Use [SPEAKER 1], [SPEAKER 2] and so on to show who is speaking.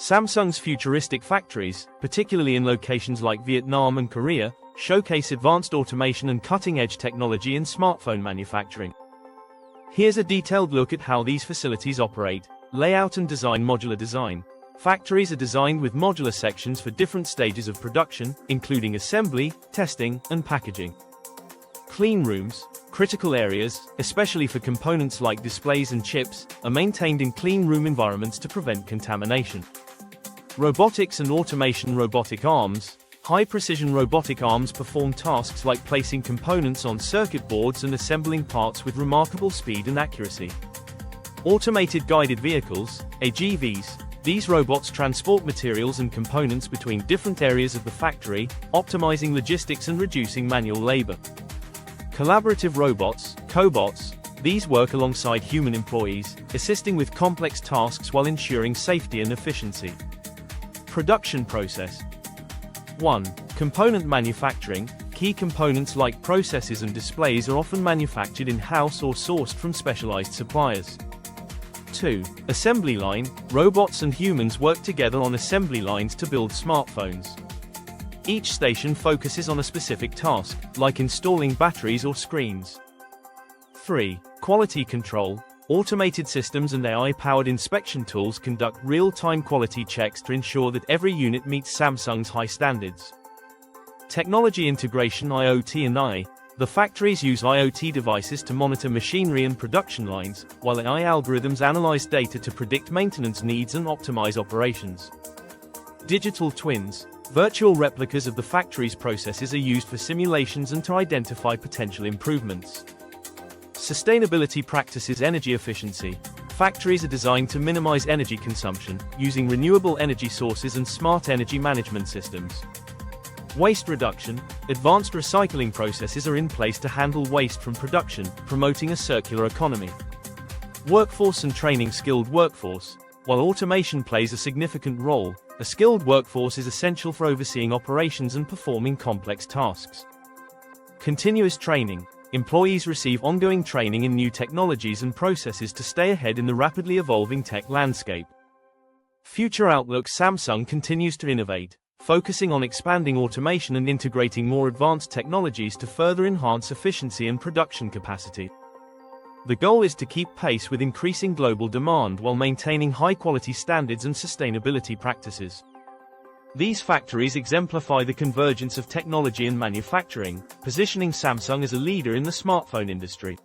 [SPEAKER 1] Samsung's futuristic factories, particularly in locations like Vietnam and Korea, showcase advanced automation and cutting-edge technology in smartphone manufacturing. Here's a detailed look at how these facilities operate. Layout and design. Modular design. Factories are designed with modular sections for different stages of production, including assembly, testing, and packaging. Clean rooms. Critical areas, especially for components like displays and chips, are maintained in clean room environments to prevent contamination. Robotics and automation. Robotic arms. High-precision robotic arms perform tasks like placing components on circuit boards and assembling parts with remarkable speed and accuracy. Automated guided vehicles, AGVs. These robots transport materials and components between different areas of the factory, optimizing logistics and reducing manual labor. Collaborative robots, cobots. These work alongside human employees, assisting with complex tasks while ensuring safety and efficiency. Production process. 1. Component manufacturing. Key components like processors and displays are often manufactured in-house or sourced from specialized suppliers. 2. Assembly line. Robots and humans work together on assembly lines to build smartphones. Each station focuses on a specific task, like installing batteries or screens. 3. Quality control. Automated systems and AI-powered inspection tools conduct real-time quality checks to ensure that every unit meets Samsung's high standards. Technology integration. IoT and AI. The factories use IoT devices to monitor machinery and production lines, while AI algorithms analyze data to predict maintenance needs and optimize operations. Digital twins. Virtual replicas of the factory's processes are used for simulations and to identify potential improvements. Sustainability practices. Energy efficiency. Factories are designed to minimize energy consumption, using renewable energy sources and smart energy management systems. Waste reduction. Advanced recycling processes are in place to handle waste from production, promoting a circular economy. Workforce and training. Skilled workforce. While automation plays a significant role, a skilled workforce is essential for overseeing operations and performing complex tasks. Continuous training. Employees receive ongoing training in new technologies and processes to stay ahead in the rapidly evolving tech landscape. Future outlook. Samsung continues to innovate, focusing on expanding automation and integrating more advanced technologies to further enhance efficiency and production capacity. The goal is to keep pace with increasing global demand while maintaining high-quality standards and sustainability practices. These factories exemplify the convergence of technology and manufacturing, positioning Samsung as a leader in the smartphone industry.